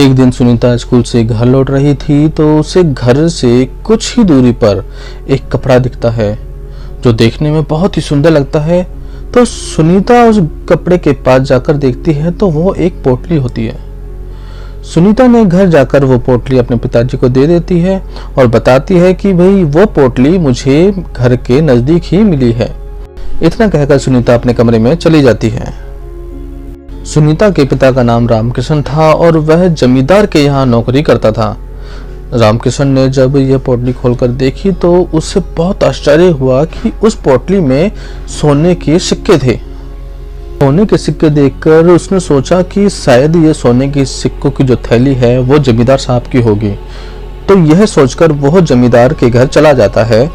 एक दिन सुनीता स्कूल से घर लौट रही थी तो उसे घर से कुछ ही दूरी पर एक कपड़ा दिखता है जो देखने में बहुत ही सुंदर लगता है। तो सुनीता उस कपड़े के पास जाकर देखती है तो वो एक पोटली होती है। सुनीता ने घर जाकर वो पोटली अपने पिताजी को दे देती है और बताती है कि भाई वो पोटली मुझे घर के नजदीक ही मिली है। इतना कहकर सुनीता अपने कमरे में चली जाती है। सुनीता के पिता का नाम रामकिशन था और वह जमींदार के यहाँ नौकरी करता था। रामकिशन ने जब यह पोटली खोलकर देखी तो उसे बहुत आश्चर्य हुआ कि उस पोटली में सोने के सिक्के थे। सोने के सिक्के देखकर उसने सोचा कि शायद ये सोने के सिक्कों की जो थैली है वो जमींदार साहब की होगी। तो यह सोचकर वह जमींदार के घर चला जाता है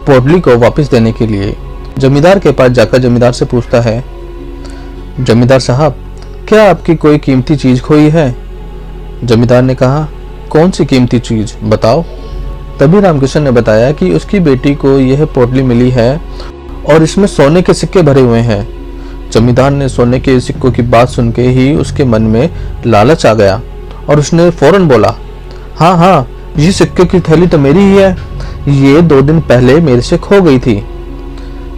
पोटली को वापस देने के लिए। जमींदार के पास जाकर जमींदार से पूछता है, जमींदार साहब क्या आपकी कोई कीमती चीज खोई है? जमींदार ने कहा, कौन सी कीमती चीज बताओ। तभी रामकिशन ने बताया कि उसकी बेटी को यह पोटली मिली है और इसमें सोने के सिक्के भरे हुए हैं। जमींदार ने सोने के सिक्कों की बात सुन के ही उसके मन में लालच आ गया और उसने फौरन बोला, हाँ हाँ, ये सिक्के की थैली तो मेरी ही है, ये 2 दिन पहले मेरे से खो गई थी।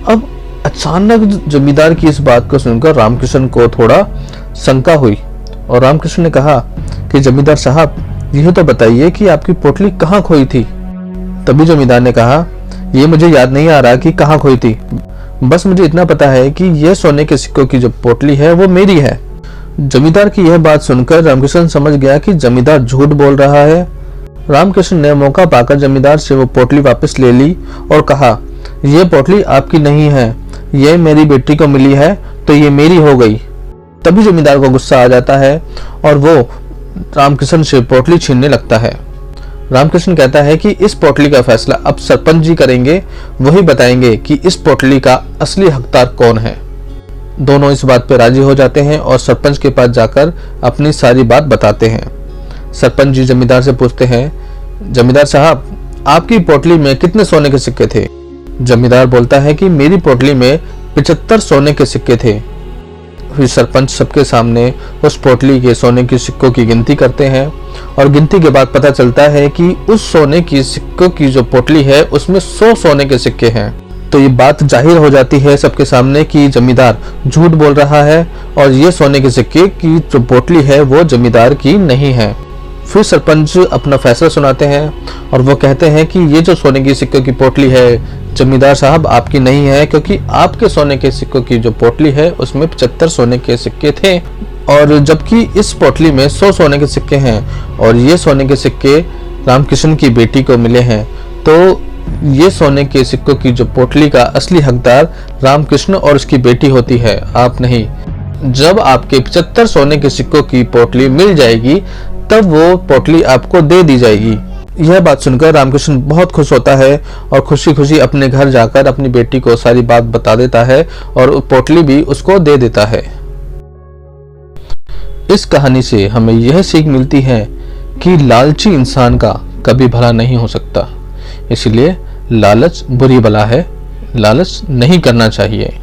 अब अचानक जमींदार की इस बात को सुनकर रामकिशन को थोड़ा शंका हुई और रामकिशन ने कहा कि जमींदार साहब यह तो बताइए कि आपकी पोटली कहाँ खोई थी। तभी जमींदार ने कहा, ये मुझे याद नहीं आ रहा कि कहाँ खोई थी, बस मुझे इतना पता है कि यह सोने के सिक्कों की जो पोटली है वो मेरी है। जमींदार की यह बात सुनकर रामकिशन समझ गया कि जमींदार झूठ बोल रहा है। रामकिशन ने मौका पाकर जमींदार से वो पोटली वापस ले ली और कहा, यह पोटली आपकी नहीं है, यह मेरी बेटी को मिली है तो ये मेरी हो गई। तभी जमींदार को गुस्सा आ जाता है और वो रामकिशन से पोटली छीनने लगता है। रामकिशन कहता है कि इस पोटली का फैसला अब सरपंच जी करेंगे, वही बताएंगे कि इस पोटली का असली हकदार कौन है। दोनों इस बात पर राजी हो जाते हैं और सरपंच के पास जाकर अपनी सारी बात बताते हैं। सरपंच जी जमींदार से पूछते हैं, जमींदार साहब आपकी पोटली में कितने सोने के सिक्के थे? जमींदार बोलता है कि मेरी पोटली में 75 सोने के सिक्के थे। फिर सरपंच सबके सामने उस पोटली के सोने के सिक्कों की गिनती करते हैं और गिनती के बाद पता चलता है कि उस सोने की सिक्कों की जो पोटली है उसमें 100 सोने के सिक्के हैं। तो ये बात जाहिर हो जाती है सबके सामने कि जमींदार झूठ बोल रहा है और ये सोने के सिक्के की जो पोटली है वो जमींदार की नहीं है। फिर सरपंच अपना फैसला सुनाते हैं और वो कहते हैं कि ये जो सोने की सिक्कों की पोटली है जमींदार साहब आपकी नहीं है, क्योंकि आपके सोने के सिक्कों की जो पोटली है उसमें 75 सोने के सिक्के थे और जबकि इस पोटली में 100 सोने के सिक्के हैं और ये सोने के सिक्के रामकिशन की बेटी को मिले हैं। तो ये सोने के सिक्कों की जो पोटली का असली हकदार रामकृष्ण और उसकी बेटी होती है, आप नहीं। जब आपके 75 सोने के सिक्कों की पोटली मिल जाएगी तब वो पोटली आपको दे दी जाएगी। यह बात सुनकर रामकृष्ण बहुत खुश होता है और खुशी खुशी अपने घर जाकर अपनी बेटी को सारी बात बता देता है और पोटली भी उसको दे देता है। इस कहानी से हमें यह सीख मिलती है कि लालची इंसान का कभी भला नहीं हो सकता, इसलिए लालच बुरी बला है, लालच नहीं करना चाहिए।